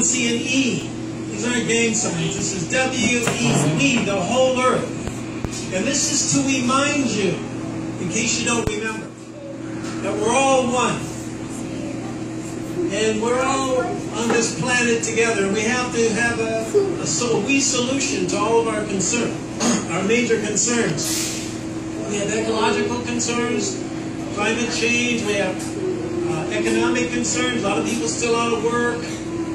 one C and E. These aren't gang signs. This is W-E, we, the whole earth. And this is to remind you, in case you don't remember, that we're all one. And we're all on this planet together. And we have to have a solution to all of our concerns, our major concerns. We have ecological concerns, climate change, we have economic concerns, a lot of people still out of work.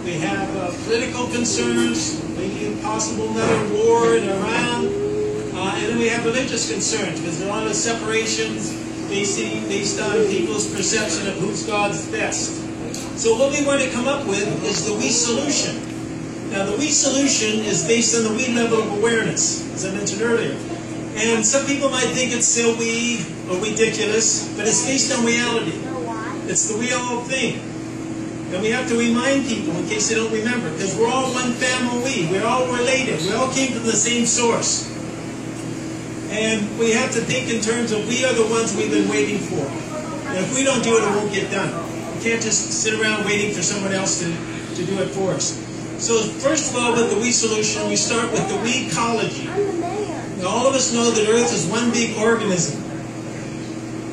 We have political concerns, maybe a possible another war in Iran. And then we have religious concerns, because there are a lot of separations based on people's perception of whose God's best. So what we want to come up with is the we solution. Now the we solution is based on the we level of awareness, as I mentioned earlier. And some people might think it's silly or ridiculous, but it's based on reality. It's the we all thing. And we have to remind people, in case they don't remember, because we're all one family. We're all related. We all came from the same source. And we have to think in terms of we are the ones we've been waiting for. And if we don't do it, it won't get done. We can't just sit around waiting for someone else to do it for us. So first of all, with the we solution, we start with the we ecology. Now, all of us know that Earth is one big organism.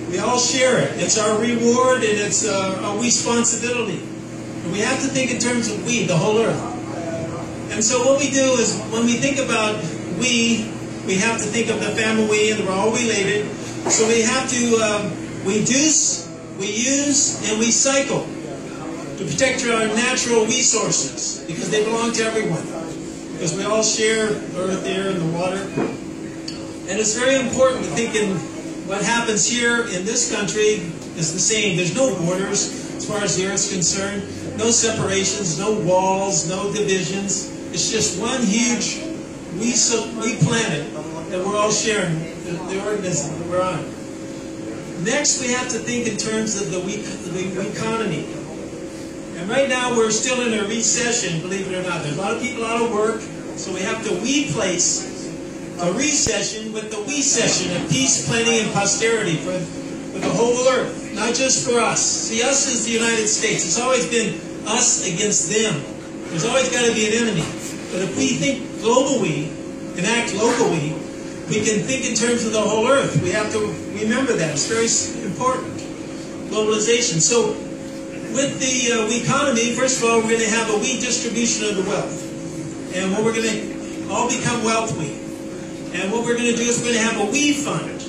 We all share it. It's our reward and it's our responsibility. And we have to think in terms of we, the whole Earth. And so what we do is, when we think about we have to think of the family, and we're all related. So we have to reduce, we use, and we cycle to protect our natural resources, because they belong to everyone. Because we all share Earth, air, and the water. And it's very important to think in what happens here in this country is the same. There's no borders as far as the Earth's concerned. No separations, no walls, no divisions. It's just one huge we planet that we're all sharing, the organism that we're on. Next, we have to think in terms of the economy. And right now, we're still in a recession, believe it or not. There's a lot of people out of work, so we have to replace a recession with the we-session of peace, plenty, and prosperity for the whole earth, not just for us. See, us is the United States. It's always been us against them. There's always got to be an enemy. But if we think globally and act locally, we can think in terms of the whole earth. We have to remember that. It's very important. Globalization. So with the economy, first of all, we're going to have a redistribution of the wealth. And what we're going to all become wealthy. And what we're going to do is we're going to have a we fund.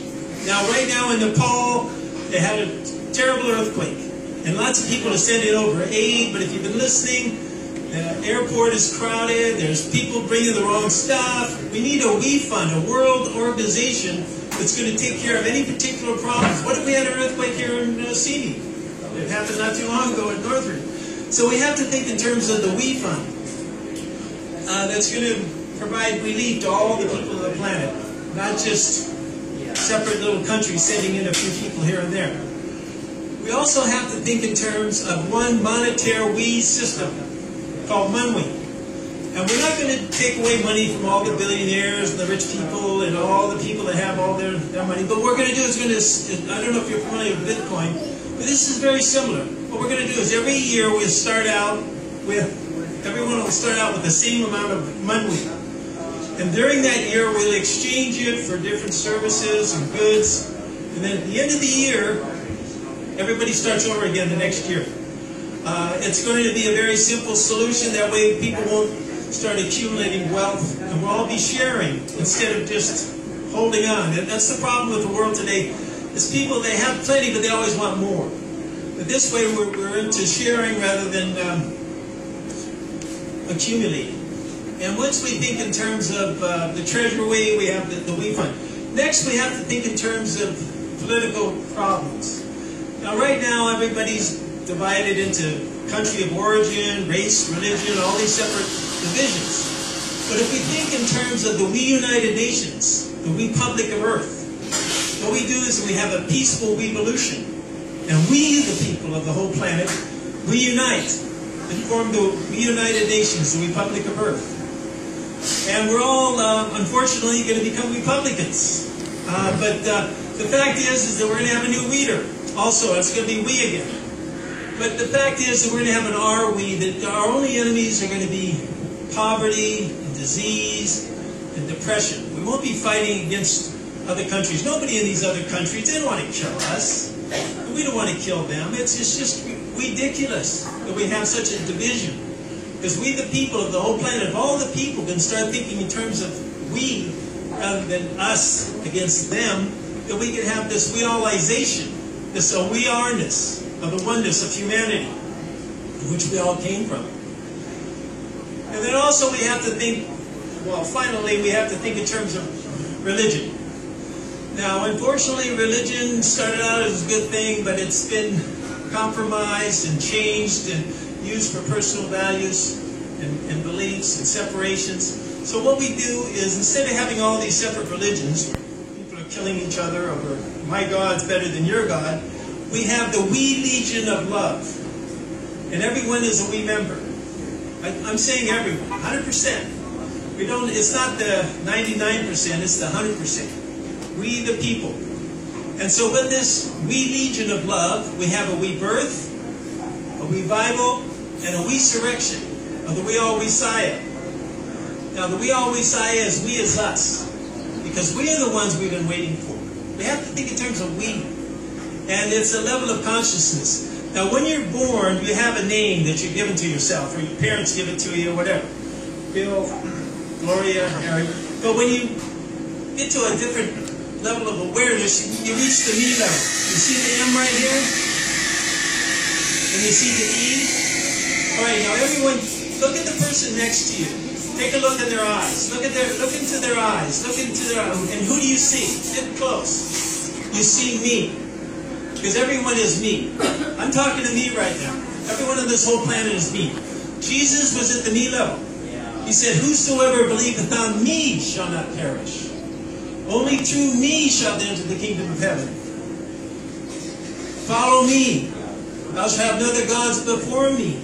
Now, right now in Nepal, they had a terrible earthquake. And lots of people are sending over aid, but if you've been listening, the airport is crowded, there's people bringing the wrong stuff. We need a we fund, a world organization that's going to take care of any particular problems. What if we had an earthquake here in Sydney? It happened not too long ago in Northern. So we have to think in terms of the we fund. That's going to provide relief to all the people of the planet, not just separate little countries sending in a few people here and there. We also have to think in terms of one monetary we system called Manwi. And we're not going to take away money from all the billionaires and the rich people and all the people that have all their money. But what we're going to do is I don't know if you're familiar with Bitcoin, but this is very similar. What we're going to do is every year we'll start out with, everyone will start out with the same amount of Manwi. And during that year, we'll exchange it for different services and goods. And then at the end of the year, everybody starts over again the next year. It's going to be a very simple solution. That way people won't start accumulating wealth. And we'll all be sharing instead of just holding on. And that's the problem with the world today. Is people, they have plenty, but they always want more. But this way, we're into sharing rather than accumulating. And once we think in terms of the treasury, we have the we fund. Next, we have to think in terms of political problems. Now, right now, everybody's divided into country of origin, race, religion, all these separate divisions. But if we think in terms of the we United Nations, the Republic of Earth, what we do is we have a peaceful revolution. And we, the people of the whole planet, we unite and form the United Nations, the Republic of Earth. And we're all, unfortunately, going to become Republicans. But the fact is that we're going to have a new leader. Also, it's going to be we again. But the fact is that we're going to have an are we, that our only enemies are going to be poverty, and disease, and depression. We won't be fighting against other countries. Nobody in these other countries, they don't want to kill us. We don't want to kill them. It's just ridiculous that we have such a division. Because we, the people of the whole planet, if all the people can start thinking in terms of we rather than us against them, that we can have this we-allization, this we-are-ness of the oneness of humanity, in which we all came from. And then also we have to think, well, finally we have to think in terms of religion. Now, unfortunately, religion started out as a good thing, but it's been compromised and changed and used for personal values and beliefs and separations. So what we do is, instead of having all these separate religions, people are killing each other over, my God's better than your God, we have the we legion of love. And everyone is a we member. I'm saying everyone, 100%. We don't, it's not the 99%, it's the 100%. We the people. And so with this we legion of love, we have a we birth, a we Bible, and a we surrection of the we all we Messiah. Now the we all we Messiah is we as us, because we are the ones we've been waiting for. We have to think in terms of we. And it's a level of consciousness. Now when you're born, you have a name that you're given to yourself, or your parents give it to you, or whatever. Bill, Gloria, Harry. But when you get to a different level of awareness, you reach the me level. You see the M right here? And you see the E? Alright, now everyone, look at the person next to you. Take a look in their eyes. Look into their eyes. Look into their eyes. And who do you see? Get close. You see me. Because everyone is me. I'm talking to me right now. Everyone on this whole planet is me. Jesus was at the me level. He said, whosoever believeth on me shall not perish. Only through me shall they enter the kingdom of heaven. Follow me. Thou shalt have no other gods before me.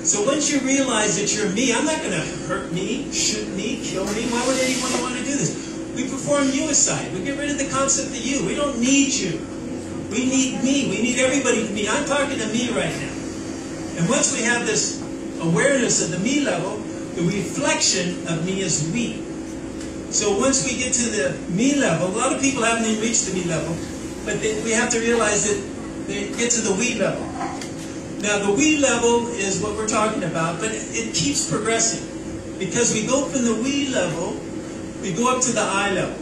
So once you realize that you're me, I'm not going to hurt me, shoot me, kill me. Why would anyone want to do this? We perform you-aside. We get rid of the concept of you. We don't need you. We need me. We need everybody to me. I'm talking to me right now. And once we have this awareness of the me level, the reflection of me is we. So once we get to the me level, a lot of people haven't even reached the me level, but we have to realize that they get to the we level. Now the we level is what we're talking about, but it keeps progressing. Because we go from the we level, we go up to the I level.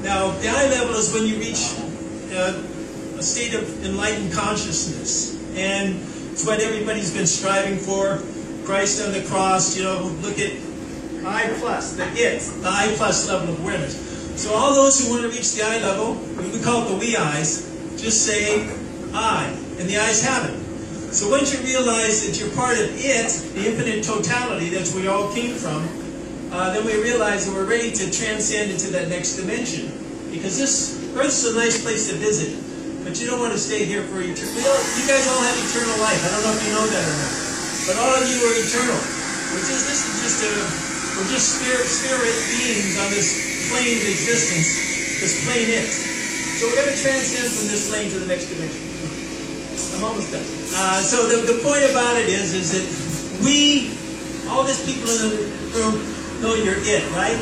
Now the I level is when you reach a state of enlightened consciousness. And it's what everybody's been striving for. Christ on the cross, look at I plus, the I plus level of awareness. So all those who want to reach the I level, we call it the we eyes, just say I, and the eyes have it. So once you realize that you're part of it, the infinite totality, that's where we all came from, then we realize that we're ready to transcend into that next dimension. Because this Earth's a nice place to visit, but you don't want to stay here for eternity. You guys all have eternal life. I don't know if you know that or not. But all of you are eternal. We're just spirit beings on this plane of existence, this plane it. So we're going to transcend from this plane to the next dimension. I'm almost done. So the point about it is that all these people in the room know you're it, right?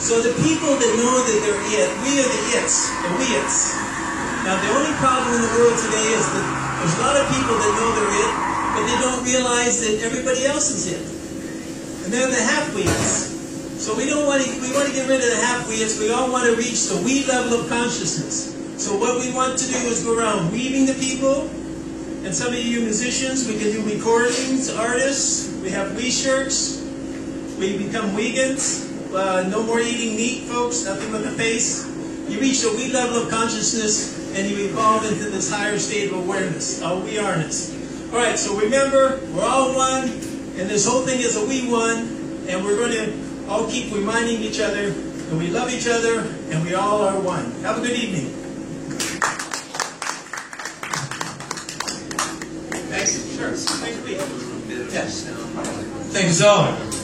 So the people that know that they're it, we are the its, the we-its. Now the only problem in the world today is that there's a lot of people that know they're it, but they don't realize that everybody else is it. And they're the half-we-its. So we want to get rid of the half-we-its. We all want to reach the we level of consciousness. So what we want to do is go around weaving the people. And some of you musicians, we can do recordings, artists. We have we shirts. We become vegans. No more eating meat, folks. Nothing but the face. You reach the we level of consciousness, and you evolve into this higher state of awareness, our we-are-ness. All right, so remember, we're all one, and this whole thing is a we one, and we're going to all keep reminding each other, and we love each other, and we all are one. Have a good evening. Thanks. Sure. Thanks, Pete. Yes. Thank you so much.